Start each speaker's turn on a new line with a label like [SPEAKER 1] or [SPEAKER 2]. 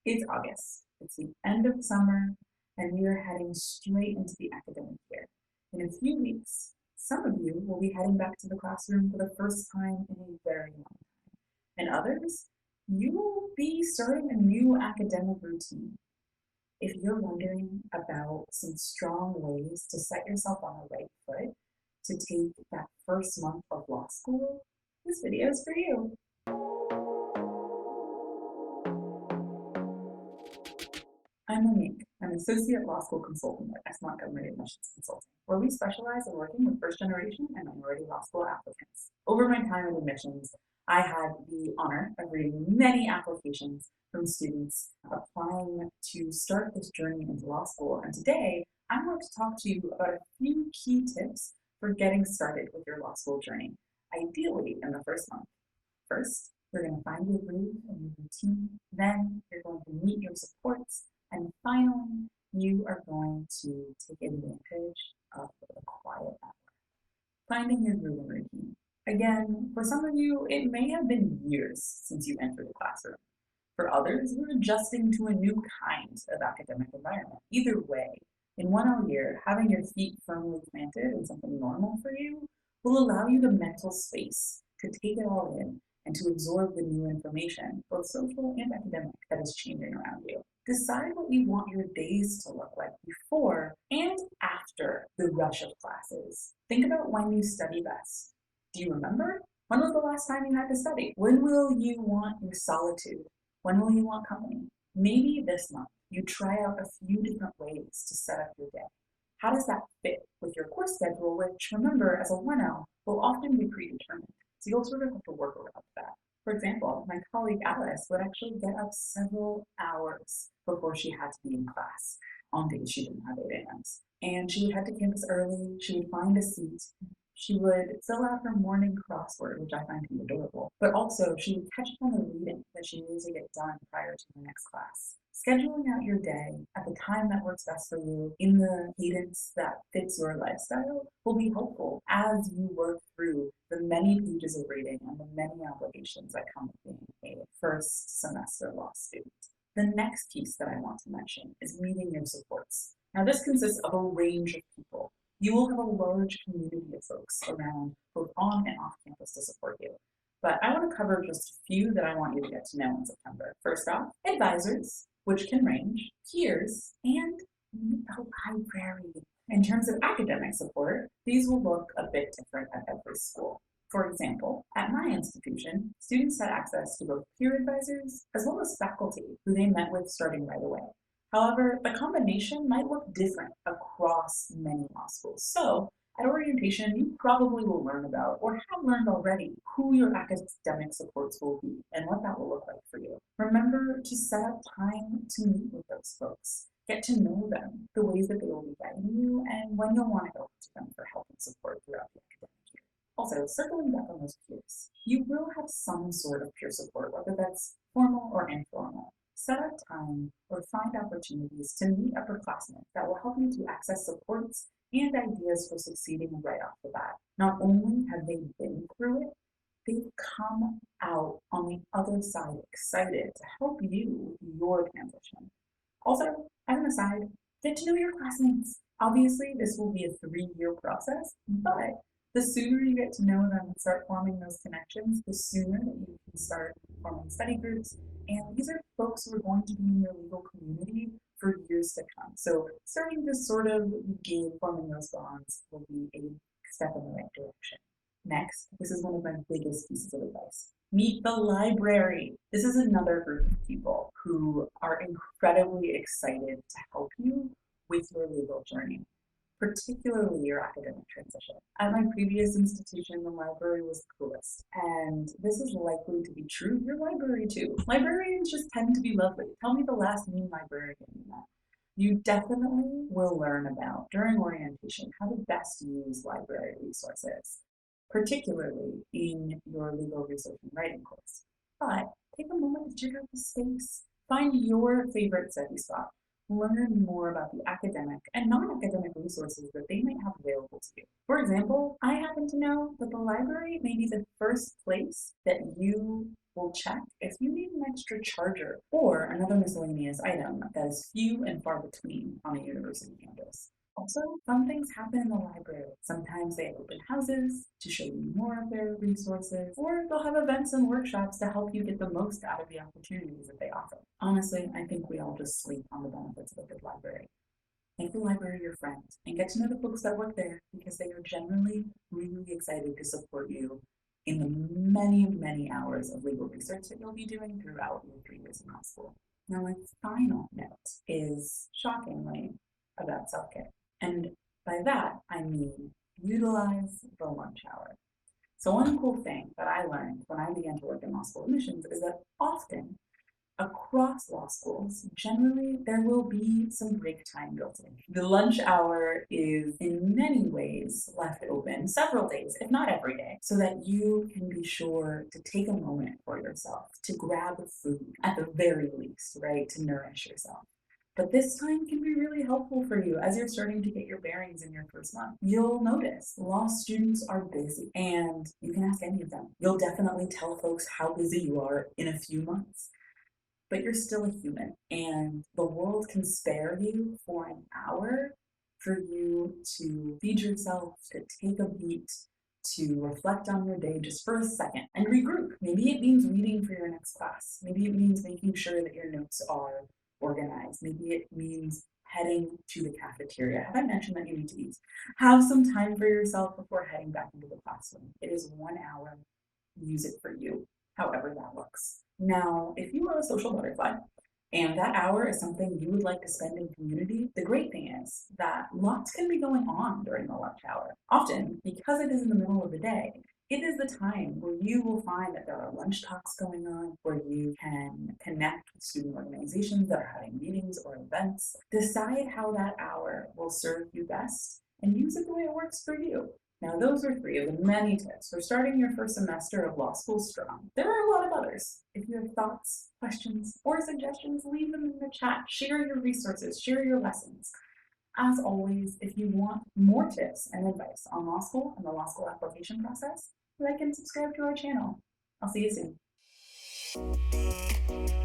[SPEAKER 1] It's August. It's the end of summer, and we are heading straight into the academic year. In a few weeks, some of you will be heading back to the classroom for the first time in a very long time, and others, you will be starting a new academic routine. If you're wondering about some strong ways to set yourself on the right foot to take that first month of law school, this video is for you. I'm Monique. I'm an associate law school consultant at Montgomery Admissions Consulting, where we specialize in working with first-generation and minority law school applicants. Over my time in admissions, I had the honor of reading many applications from students applying to start this journey into law school. And today, I want to talk to you about a few key tips for getting started with your law school journey, ideally in the first month. First, you're going to find your groove and your routine. Then you're going to meet your supports. And finally, you are going to take advantage of the quiet hour. Finding your groove and routine. Again, for some of you, it may have been years since you entered the classroom. For others, you're adjusting to a new kind of academic environment. Either way, in 1L year, having your feet firmly planted in something normal for you will allow you the mental space to take it all in and to absorb the new information, both social and academic, that is changing around you. Decide what you want your days to look like before and after the rush of classes. Think about when you study best. Do you remember? When was the last time you had to study? When will you want your solitude? When will you want company? Maybe this month you try out a few different ways to set up your day. How does that fit with your course schedule, which, remember, as a 1L, will often be predetermined? So you'll sort of have to work around that. For example, my colleague Alice would actually get up several hours before she had to be in class on days she didn't have 8 a.m.s. And she would head to campus early, she would find a seat, she would fill out her morning crossword, which I find to be adorable, but also she would catch up on the reading that she needs to get done prior to her next class. Scheduling out your day at the time that works best for you in the cadence that fits your lifestyle will be helpful as you work through the many pages of reading and the many obligations that come with being a first semester law student. The next piece that I want to mention is meeting your supports. Now, this consists of a range of people. You will have a large community of folks around both on and off campus to support you. But I want to cover just a few that I want you to get to know in September. First off, advisors, which can range, peers, and meet the library. In terms of academic support, these will look a bit different at every school. For example, at my institution, students had access to both peer advisors as well as faculty who they met with starting right away. However, the combination might look different across many law schools. So, at orientation, you probably will learn about, or have learned already, who your academic supports will be and what that will look like for you. Remember to set up time to meet with those folks. Get to know them, the ways that they will be guiding you, and when you'll want to go to them for help and support throughout the academic year. Also, circling back on those peers, you will have some sort of peer support, whether that's formal or informal. Set up time or find opportunities to meet upperclassmen that will help you to access supports and ideas for succeeding right off the bat. Not only have they been through it, they've come out on the other side excited to help you with your transition. Also, as an aside, get to know your classmates. Obviously, this will be a 3-year process, but the sooner you get to know them and start forming those connections, the sooner that you can start forming study groups. And these are folks who are going to be in your legal community for years to come. So starting to sort of begin forming those bonds will be a step in the right direction. Next, this is one of my biggest pieces of advice. Meet the library. This is another group of people who are incredibly excited to help you with your legal journey, particularly your academic transition. At my previous institution, the library was the coolest, and this is likely to be true of your library too. Librarians just tend to be lovely. Tell me the last mean librarian you met. You definitely will learn about, during orientation, how to best use library resources, particularly in your legal research and writing course. But take a moment to check out the space. Find your favorite study spot. learn more about the academic and non-academic resources that they might have available to you. For example, I happen to know that the library may be the first place that you will check if you need an extra charger or another miscellaneous item that is few and far between on a university campus. Also, fun things happen in the library. Sometimes they have open houses to show you more of their resources, or they'll have events and workshops to help you get the most out of the opportunities that they offer. Honestly, I think we all just sleep on the benefits of a good library. Make the library your friend and get to know the folks that work there because they are generally really excited to support you in the many, many hours of legal research that you'll be doing throughout your 3 years in law school. Now, my final note is shockingly about self-care. And by that, I mean utilize the lunch hour. So one cool thing that I learned when I began to work in law school admissions is that often across law schools, generally there will be some break time built in. The lunch hour is in many ways left open several days, if not every day, so that you can be sure to take a moment for yourself, to grab food at the very least, right, to nourish yourself. But this time can be really helpful for you as you're starting to get your bearings in your first month. You'll notice law students are busy, and you can ask any of them. You'll definitely tell folks how busy you are in a few months. But you're still a human, and the world can spare you for an hour for you to feed yourself, to take a beat, to reflect on your day just for a second and regroup. Maybe it means reading for your next class. Maybe it means making sure that your notes are organized. Maybe it means heading to the cafeteria. Have I mentioned that you need to eat? Have some time for yourself before heading back into the classroom. It is 1 hour. Use it for you, however that looks. Now, if you are a social butterfly and that hour is something you would like to spend in community, the great thing is that lots can be going on during the lunch hour. Often, because it is in the middle of the day, it is the time where you will find that there are lunch talks going on, where you can connect with student organizations that are having meetings or events. Decide how that hour will serve you best and use it the way it works for you. Now, those are 3 of the many tips for starting your first semester of law school strong. There are a lot of others. If you have thoughts, questions, or suggestions, leave them in the chat. Share your resources, share your lessons. As always, if you want more tips and advice on law school and the law school application process, like and subscribe to our channel. I'll see you soon.